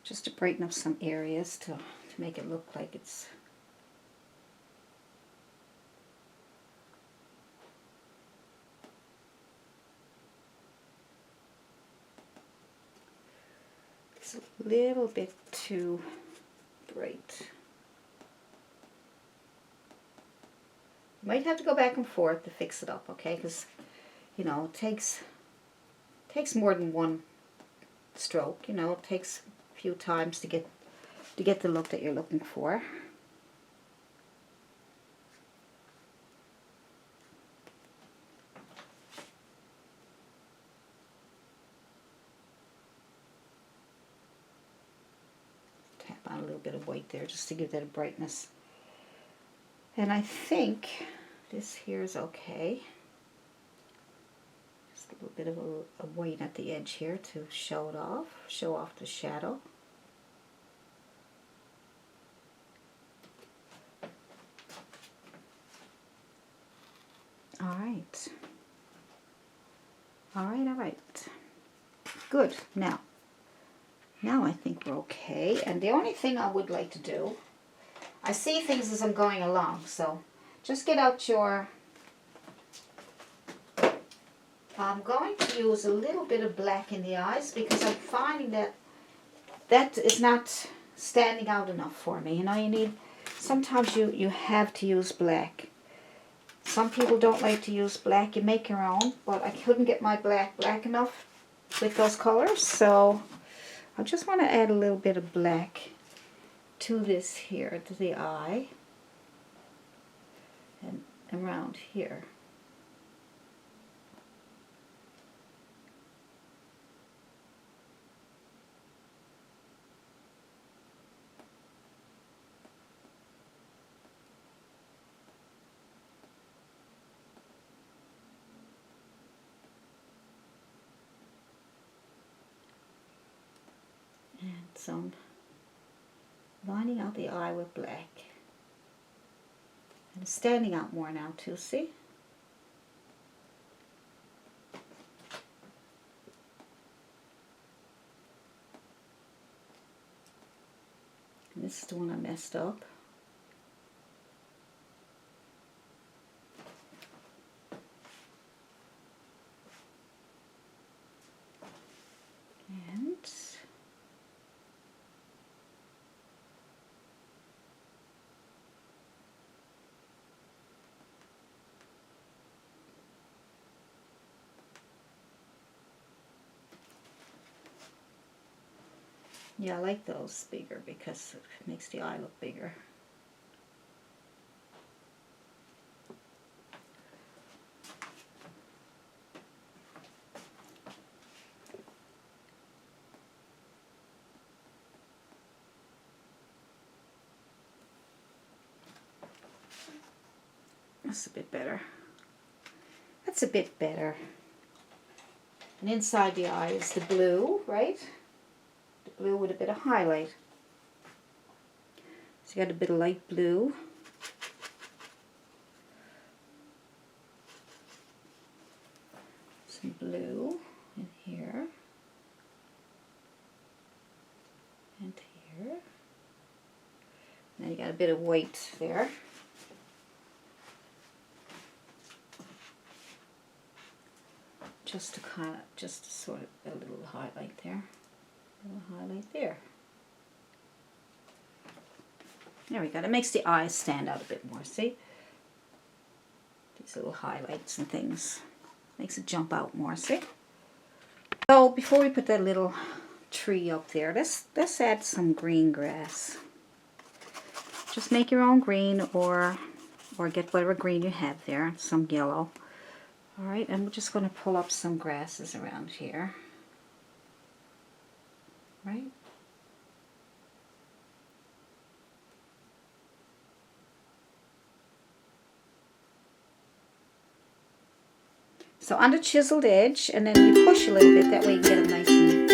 Just to brighten up some areas to make it look like it's a little bit too bright. Might have to go back and forth to fix it up, okay? Because, you know, it takes more than one stroke. You know, it takes a few times to get the look that you're looking for. Tap on a little bit of white there just to give that a brightness. And I think this here is okay. Just a little bit of a white at the edge here to show off the shadow. All right. All right. Good. Now I think we're okay. And the only thing I would like to do, I see things as I'm going along, so just get out your, I'm going to use a little bit of black in the eyes because I'm finding that is not standing out enough for me. You know, you need, sometimes you have to use black. Some people don't like to use black. You make your own, but I couldn't get my black enough with those colors, so I just want to add a little bit of black to this here, to the eye, and around here. And so I'm lining out the eye with black. And it's standing out more now too, see? And this is the one I messed up. And yeah, I like those bigger because it makes the eye look bigger. That's a bit better. That's a bit better. And inside the eye is the blue, right? The blue with a bit of highlight. So you got a bit of light blue. Some blue in here. And here. Now you got a bit of white there. Just to sort of a little highlight there. A little highlight there. There we go. It makes the eyes stand out a bit more, see? These little highlights and things. Makes it jump out more, see? So before we put that little tree up there, let's add some green grass. Just make your own green or get whatever green you have there, some yellow. Alright, and we're just going to pull up some grasses around here. Right? So on the chiseled edge, and then you push a little bit, that way you get a nice and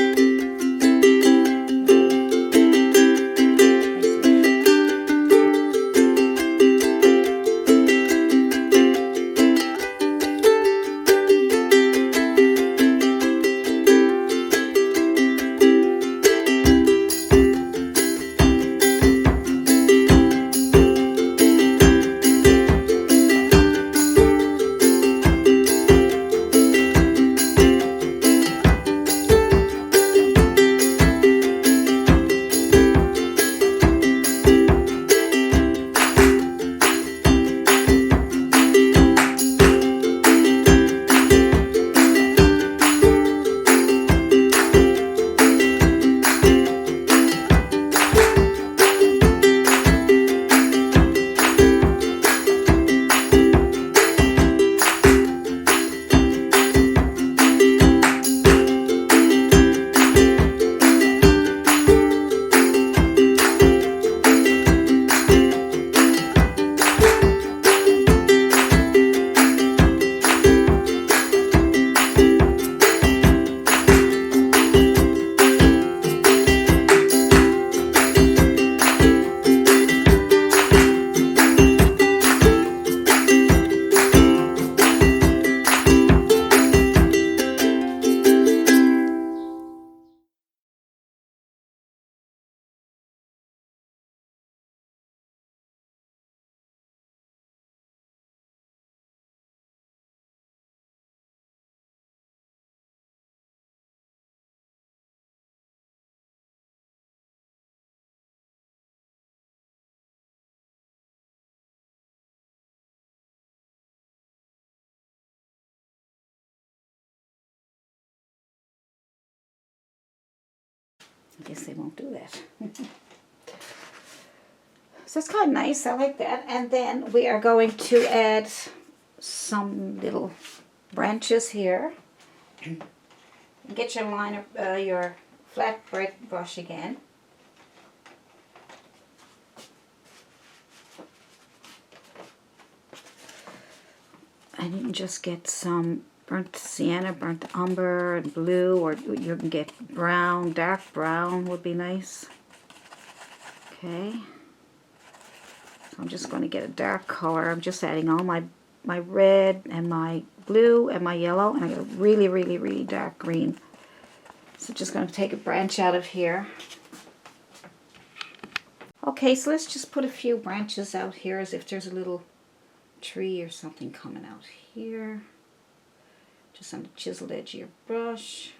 I guess they won't do that. So it's kind of nice. I like that. And then we are going to add some little branches here. Get your liner, your flat bread brush again. And you can just get some burnt sienna, burnt umber, and blue, or you can get brown, dark brown would be nice. Okay. So I'm just going to get a dark color. I'm just adding all my red and my blue and my yellow, and I got a really, really, really dark green. So just going to take a branch out of here. Okay, so let's just put a few branches out here as if there's a little tree or something coming out here. Just on the chiseled edge of your brush.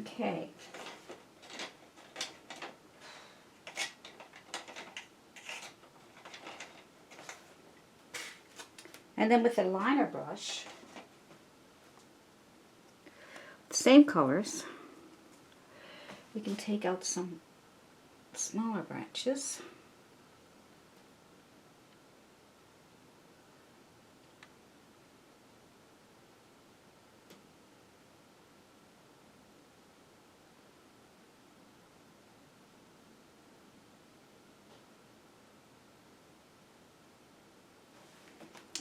Okay. And then with the liner brush, same colors, we can take out some smaller branches.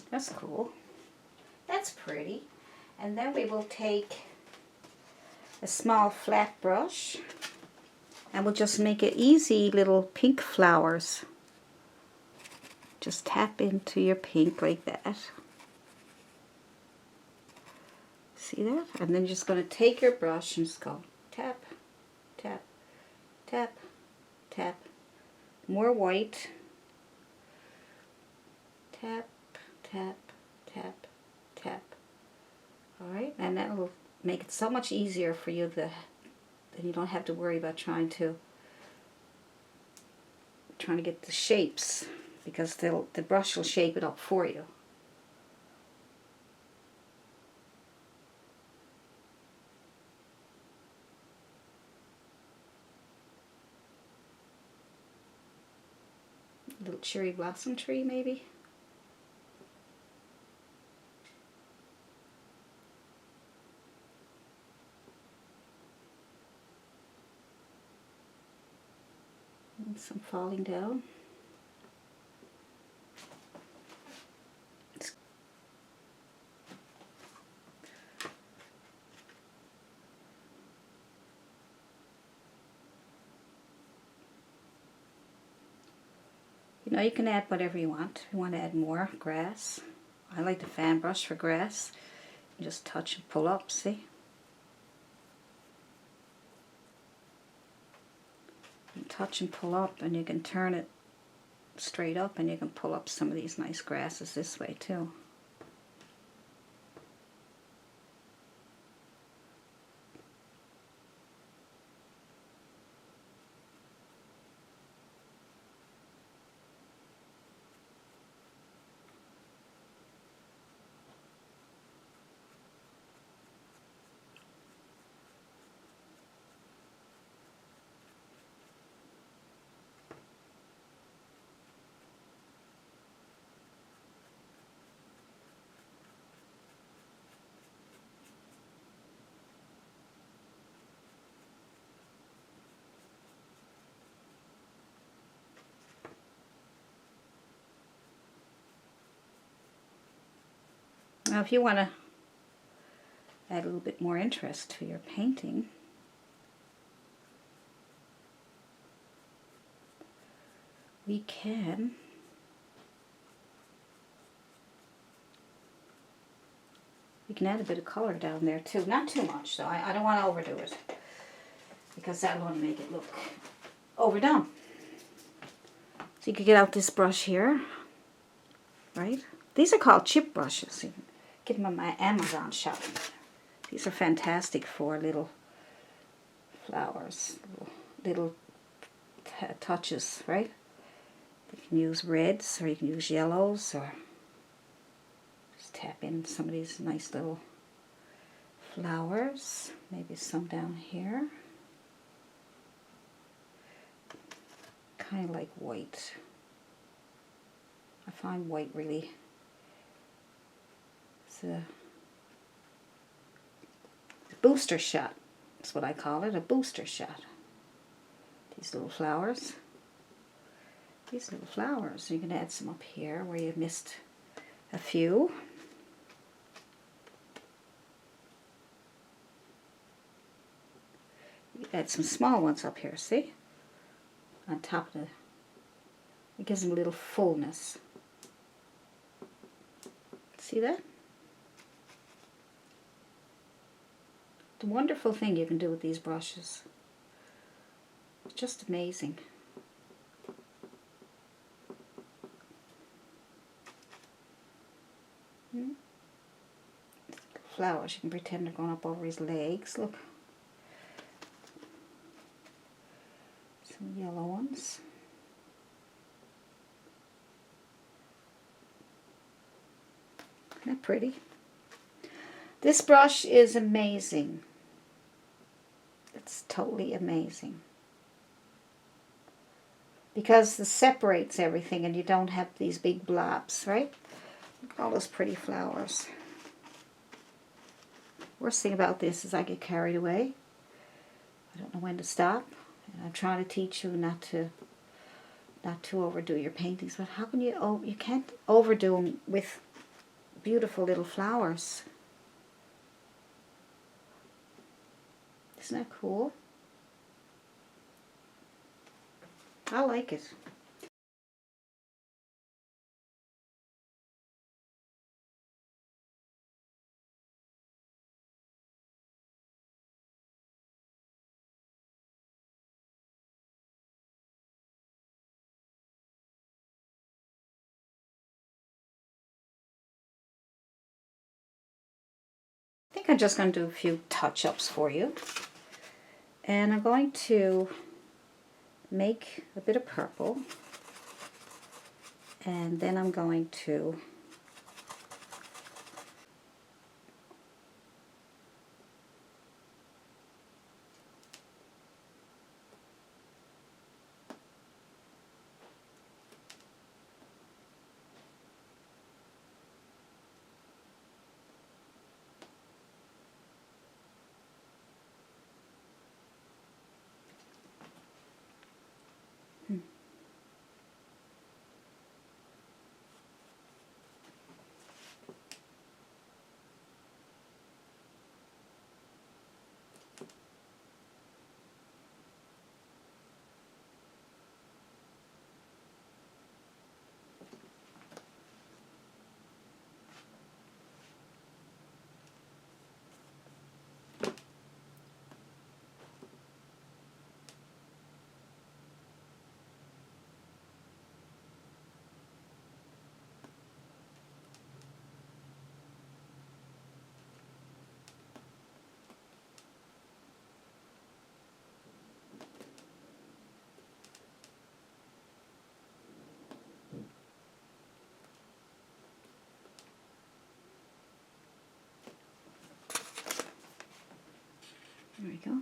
That's cool. That's pretty. And then we will take a small flat brush and we'll just make it easy little pink flowers. Just tap into your pink like that. See that? And then you're just going to take your brush and just go tap, tap, tap, tap. More white. Tap, tap, tap, tap. Alright, and that will make it so much easier for you then you don't have to worry about trying to get the shapes, because the brush will shape it up for you. Little cherry blossom tree maybe. And some falling down. You know, you can add whatever you want. If you want to add more grass, I like the fan brush for grass. You just touch and pull up, see? You touch and pull up, and you can turn it straight up, and you can pull up some of these nice grasses this way too. Now if you want to add a little bit more interest to your painting, we can add a bit of color down there too. Not too much though. I don't want to overdo it, because that'll only make it look overdone. So you can get out this brush here, right? These are called chip brushes. You can get them on my Amazon shop. These are fantastic for little flowers, little touches, right? You can use reds, or you can use yellows, or just tap in some of these nice little flowers. Maybe some down here. Kind of like white. I find white really, it's a booster shot. That's what I call it, a booster shot. These little flowers. These little flowers. You can add some up here where you missed a few. You add some small ones up here, see? On top of it gives them a little fullness. See that? The wonderful thing you can do with these brushes. It's just amazing. Flowers, you can pretend they're going up over his legs. Look. Some yellow ones. Isn't that pretty? This brush is amazing. It's totally amazing. Because this separates everything and you don't have these big blobs, right? Look at all those pretty flowers. Worst thing about this is I get carried away. I don't know when to stop. And I'm trying to teach you not to overdo your paintings. But how can you can't overdo them with beautiful little flowers. Isn't that cool? I like it. I think I'm just going to do a few touch-ups for you. And I'm going to make a bit of purple. And then I'm going to there we go.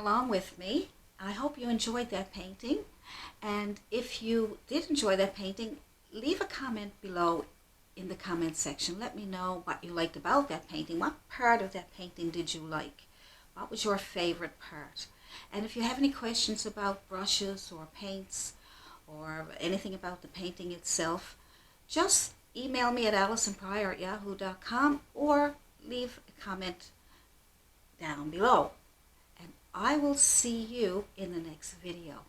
along with me. I hope you enjoyed that painting. And if you did enjoy that painting, leave a comment below in the comment section. Let me know what you liked about that painting. What part of that painting did you like? What was your favorite part? And if you have any questions about brushes or paints or anything about the painting itself, just email me at allisonpryor@yahoo.com or leave a comment down below. And I will see you in the next video.